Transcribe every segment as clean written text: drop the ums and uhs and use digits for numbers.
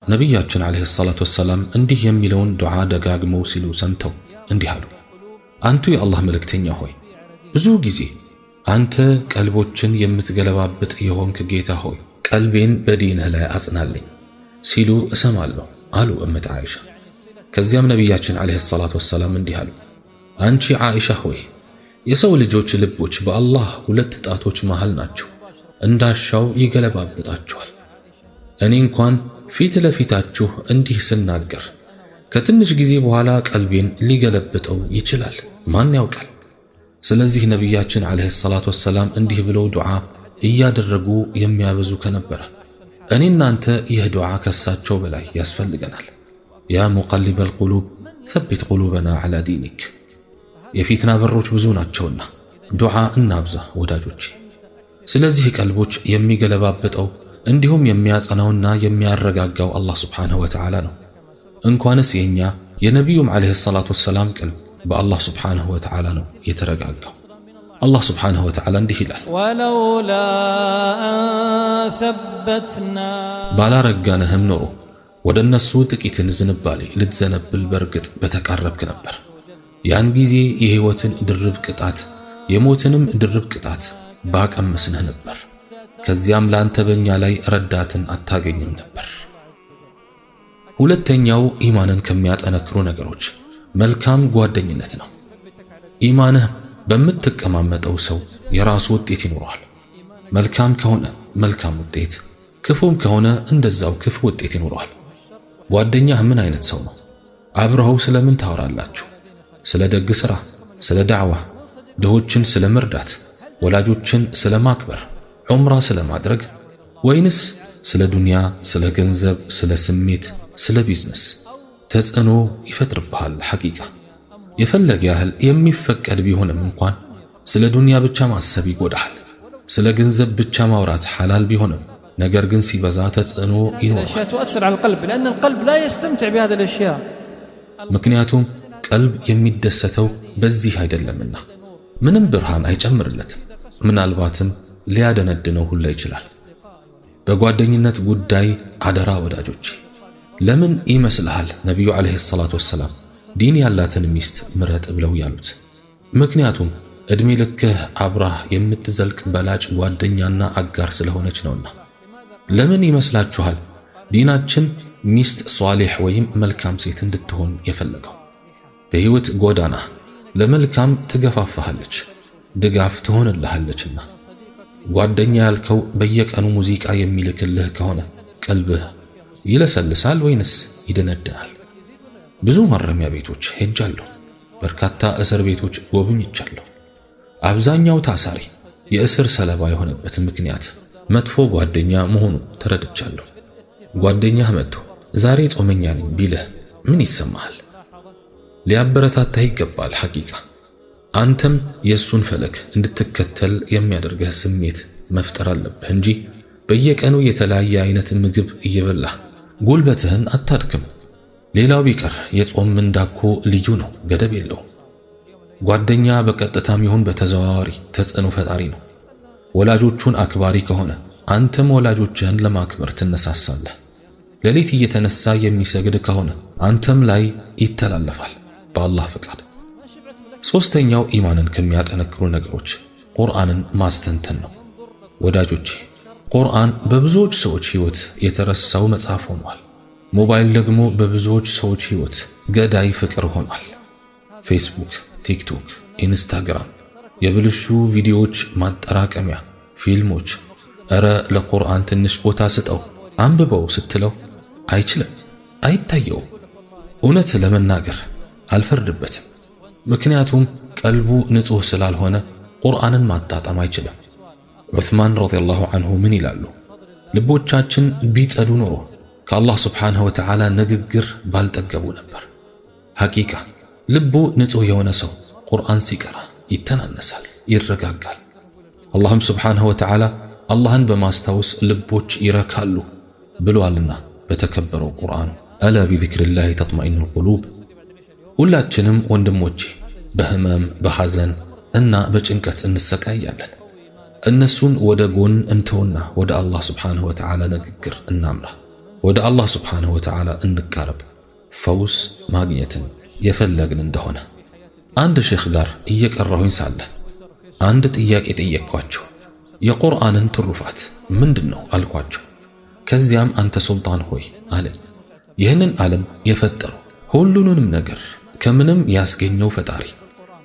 ነቢያችን ዓለይሂ ሰላቱ ወሰላም እንዲህ የሚለውን ዱዓ ደጋግመው ሲሉ ሰምተው እንዲህ አሉ። አንቱ የአላህ መልእክተኛ ሆይ ብዙ ጊዜ አንተ ቀልቦችን የምትገለባብጥ የሆንክ ጌታ ሆይ ቀልቤን በዲንህ ላይ አጽናልኝ ሲሉ እሰማለሁ አሉ እመት ዓኢሻ። ከዚያም ነቢያችን ዓለይሂ ሰላቱ ወሰላም እንዲህ አሉ። አንቺ ዓኢሻ ሆይ የሰው ልጆች ልቦች በአላህ ሁለት ጣቶች መሃል ናቸው፣ እንዳሻው ይገለባብጣቸዋል። እኔ እንኳን ፊት ለፊታችሁ እንዲህ ስናገር ከትንሽ ጊዜ በኋላ ቀልቤን ሊገለብጠው ይችላል፣ ማን ያውቃል? ስለዚህ ነቢያችን ዓለይሂ ሰላቱ ወሰላም እንዲህ ብለው ዱዓ እያደረጉ የሚያበዙ ከነበረ እኔ እናንተ ይህ ዱዓ ከሳቸው በላይ ያስፈልገናል። ያ ሙቀሊበል ቁሉብ ሰቢት ቁሉበና ዐላ ዲኒክ። የፊትና በሮች ብዙ ናቸውና ዱዓ እናብዛ ወዳጆቼ። ስለዚህ ቀልቦች የሚገለባብጠው እንዲሁም የሚያጸናውና የሚያረጋጋው አላህ ሱብሓነሁ ወተዓላ ነው። እንኳንስ የኛ የነቢዩም ዓለይሂ ሰላቱ ወሰላም ቀልብ በአላህ ሱብሓነሁ ወተዓላ ነው የተረጋጋው። አላህ ሱብሓነሁ ወተዓላ እንዲህ ይላል፣ ወለውላ አን ሰበትና ባላረጋነህም ኖሮ ወደ እነሱ ጥቂትን ዝንባሌ ልትዘነብል በርግጥ በተቃረብክ ነበር። ያን ጊዜ የሕይወትን ድርብ ቅጣት የሞትንም ድርብ ቅጣት ባቀመስንህ ነበር። ከዚያም ላንተ በእኛ ላይ ረዳትን አታገኝም ነበር። ሁለተኛው ኢማንን ከሚያጠነክሩ ነገሮች መልካም ጓደኝነት ነው። ኢማንህ በምትቀማመጠው ሰው የራሱ ውጤት ይኖረዋል። መልካም ከሆነ መልካም ውጤት፣ ክፉም ከሆነ እንደዛው ክፉ ውጤት ይኖረዋል። ጓደኛህ ምን አይነት ሰው ነው? አብረኸው ስለምን ታወራላችሁ? ስለ ደግ ሥራ፣ ስለ ዳዕዋ፣ ድሆችን ስለ መርዳት፣ ወላጆችን ስለ ማክበር፣ ዑምራ ስለ ማድረግ፣ ወይንስ ስለ ዱንያ፣ ስለ ገንዘብ፣ ስለ ስሜት፣ ስለ ቢዝነስ? ተጽዕኖ ይፈጥርብሃል። ሐቂቃ የፈለገ ያህል የሚፈቀድ ቢሆንም እንኳን ስለ ዱንያ ብቻ ማሰብ ይጎዳሃል። ስለ ገንዘብ ብቻ ማውራት ሐላል ቢሆንም ነገር ግን ሲበዛ ተጽዕኖ ይኖራል። ምክንያቱም ቀልብ የሚደሰተው በዚህ አይደለምና ምንም ብርሃን አይጨምርለትም፣ ምናልባትም ሊያደነድነው ሁላ ይችላል። በጓደኝነት ጉዳይ አደራ ወዳጆቼ። ለምን ይመስልሃል ነቢዩ ዓለይሂ ሰላቱ ወሰላም ዲን ያላትን ሚስት ምረጥ ብለው ያሉት? ምክንያቱም ዕድሜ ልክህ አብራህ የምትዘልቅ በላጭ ጓደኛና አጋር ስለሆነች ነውና። ለምን ይመስላችኋል ዲናችን ሚስት ሷሊሕ ወይም መልካም ሴት እንድትሆን የፈለገው? በሕይወት ጎዳና ለመልካም ትገፋፋሃለች፣ ድጋፍ ትሆንልሃለችና። ጓደኛ ያልከው በየቀኑ ሙዚቃ የሚልክልህ ከሆነ ቀልብህ ይለሰልሳል ወይንስ ይደነድናል? ብዙ ማረሚያ ቤቶች ሄጃለሁ፣ በርካታ እስር ቤቶች ጎብኝቻለሁ። አብዛኛው ታሳሪ የእስር ሰለባ የሆነበት ምክንያት መጥፎ ጓደኛ መሆኑ ተረድቻለሁ። ጓደኛህ መጥቶ ዛሬ ጾመኛ ነኝ ቢልህ ምን ይሰማሃል? ሊያበረታታህ ይገባል። ሐቂቃ አንተም የሱን ፈለግ እንድትከተል የሚያደርግህ ስሜት መፍጠር አለብህ እንጂ በየቀኑ የተለያየ አይነት ምግብ እየበላህ ጉልበትህን አታድክም። ሌላው ቢቀር የጾም ምንዳኮ ልዩ ነው፣ ገደብ የለውም። ጓደኛ በቀጥታም ይሁን በተዘዋዋሪ ተጽዕኖ ፈጣሪ ነው። ወላጆቹን አክባሪ ከሆነ አንተም ወላጆችህን ለማክበር ትነሳሳለህ። ሌሊት እየተነሳ የሚሰግድ ከሆነ አንተም ላይ ይተላለፋል በአላህ ፍቃድ። ሶስተኛው ኢማንን ከሚያጠነክሩ ነገሮች ቁርአንን ማስተንተን ነው። ወዳጆቼ ቁርአን በብዙዎች ሰዎች ሕይወት የተረሳው መጽሐፍ ሆኗል። ሞባይል ደግሞ በብዙዎች ሰዎች ሕይወት ገዳይ ፍቅር ሆኗል። ፌስቡክ፣ ቲክቶክ፣ ኢንስታግራም የብልሹ ቪዲዮዎች ማጠራቀሚያ፣ ፊልሞች። እረ ለቁርአን ትንሽ ቦታ ስጠው አንብበው ስትለው አይችልም፣ አይታየውም። እውነት ለመናገር አልፈርድበትም፣ ምክንያቱም ቀልቡ ንጹሕ ስላልሆነ ቁርአንን ማጣጣም አይችልም። ዑስማን ረዲየላሁ ዐንሁ ምን ይላሉ? ልቦቻችን ቢጸዱ ኖሮ ከአላህ ስብሓንሁ ወተዓላ ንግግር ባልጠገቡ ነበር። ሐቂቃ ልቡ ንጹሕ የሆነ ሰው ቁርአን ሲቀራ ይተናነሳል፣ ይረጋጋል። አላህም ስብሓንሁ ወተዓላ አላህን በማስታወስ ልቦች ይረካሉ ብሏልና በተከበረው ቁርአኑ አላ ቢዚክሪላሂ ተጥመኢኑል ቁሉብ። ሁላችንም ወንድሞቼ በህመም በሐዘን እና በጭንቀት እንሰቃያለን። እነሱን ወደ ጎን እንተውና ወደ አላህ ስብሓንሁ ወተዓላ ንግግር እናምራ። ወደ አላህ ስብሓንሁ ወተዓላ እንቃረብ ፈውስ ማግኘትን የፈለግን እንደሆነ። አንድ ሼኽ ጋር እየቀራሁኝ ሳለ አንድ ጥያቄ ጠየቅኳቸው። የቁርአንን ትሩፋት ምንድነው አልኳቸው። ከዚያም አንተ ሱልጣን ሆይ አለኝ፣ ይህንን ዓለም የፈጠረው ሁሉንም ነገር ከምንም ያስገኘው ፈጣሪ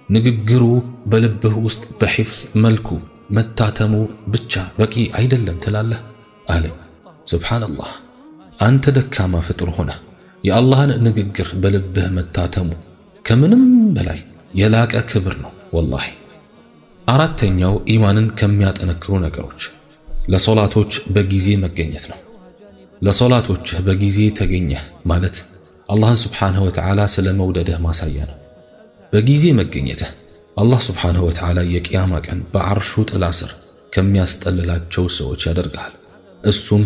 ንግግሩ በልብህ ውስጥ በሒፍዝ መልኩ መታተሙ ብቻ በቂ አይደለም ትላለህ አለኝ። ሱብሓነላህ፣ አንተ ደካማ ፍጡር ሆነ የአላህን ንግግር በልብህ መታተሙ ከምንም በላይ የላቀ ክብር ነው ወላሂ። አራተኛው ኢማንን ከሚያጠነክሩ ነገሮች ለሶላቶች በጊዜ መገኘት ነው። ለሶላቶች በጊዜ ተገኘህ ማለት አላህን ስብሓንሁ ወተዓላ ስለ መውደድህ ማሳያ ነው። በጊዜ መገኘትህ አላህ ስብሓንሁ ወተዓላ የቅያማ ቀን በዐርሹ ጥላ ስር ከሚያስጠልላቸው ሰዎች ያደርግሃል። እሱም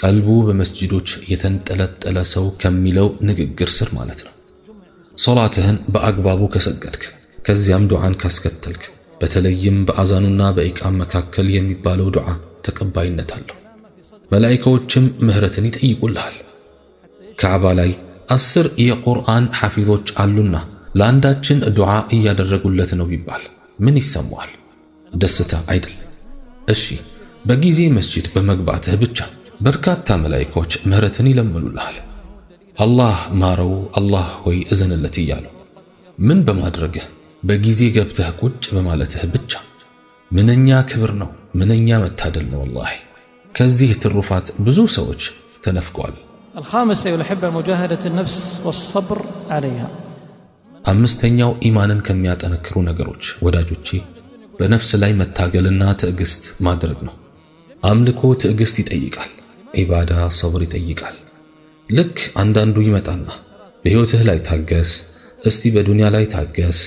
ቀልቡ በመስጂዶች የተንጠለጠለ ሰው ከሚለው ንግግር ስር ማለት ነው። ሶላትህን በአግባቡ ከሰገድክ ከዚያም ዱዓን ካስከተልክ በተለይም በአዛኑና በኢቃም መካከል የሚባለው ዱዓ ተቀባይነት አለው። መላኢካዎችም ምህረትን ይጠይቁልሃል። ካዕባ ላይ 10 የቁርአን ሐፊዞች አሉና ለአንዳችን ዱዓ እያደረጉለት ነው ቢባል ምን ይሰማዋል? ደስታ አይደል? እሺ፣ በጊዜ መስጂድ በመግባትህ ብቻ በርካታ መላኢካዎች ምህረትን ይለምኑልሃል። አላህ ማረው፣ አላህ ሆይ እዘንለት እያሉ ምን በማድረግህ በጊዜ ገብተህ ቁጭ በማለትህ ብቻ ምንኛ ክብር ነው፣ ምንኛ መታደል ነው ወላሂ። ከዚህ ትሩፋት ብዙ ሰዎች ተነፍቀዋል። الخامس أيها الأحبة مجاهدة النفس والصبر عليها። አምስተኛው ኢማንን ከሚያጠነክሩ ነገሮች ወዳጆቼ በነፍስ ላይ መታገልና ትዕግስት ማድረግ ነው። አምልኮ ትዕግስት ይጠይቃል። ዒባዳ ሰብር ይጠይቃል። ልክ አንዳንዱ ይመጣና በሕይወትህ ላይ ታገስ፣ እስቲ በዱንያ ላይ ታገስ፣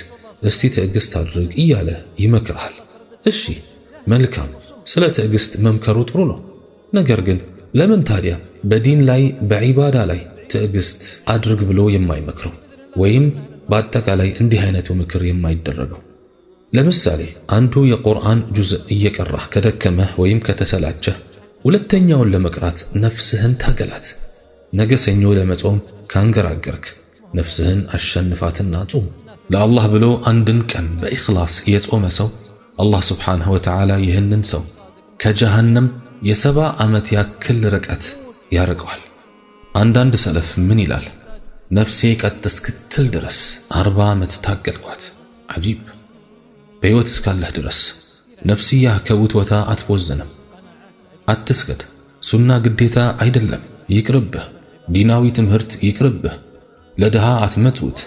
እስቲ ትዕግስት አድርግ እያለ ይመክርሃል። እሺ መልካም፣ ስለ ትዕግስት መምከሩ ጥሩ ነው። ነገር ግን ለምን ታዲያ በዲን ላይ በዒባዳ ላይ ትዕግስት አድርግ ብሎ የማይመክረው ወይም በአጠቃላይ እንዲህ አይነቱ ምክር የማይደረገው? ለምሳሌ አንዱ የቁርአን ጁዝእ እየቀራህ ከደከመህ ወይም ከተሰላቸህ ሁለተኛውን ለመቅራት ነፍስህን ታገላት። ነገ ሰኞ ለመጾም ካንገራገርክ ነፍስህን አሸንፋትና ጾም። ለአላህ ብሎ አንድን ቀን በኢኽላስ የጾመ ሰው አላህ ስብሓንሁ ወተዓላ ይህንን ሰው ከጀሃነም የ70 ዓመት ያክል ርቀት ያርቀዋል። አንዳንድ ሰለፍ ምን ይላል? ነፍሴ ቀጥ እስክትል ድረስ 40 ዓመት ታገልኳት። አጂብ! በሕይወት እስካለህ ድረስ ነፍስያህ ከውትወታ አትቦዘንም። አትስገድ፣ ሱና ግዴታ አይደለም፣ ይቅርብህ። ዲናዊ ትምህርት ይቅርብህ። ለድሃ አትመጽውት፣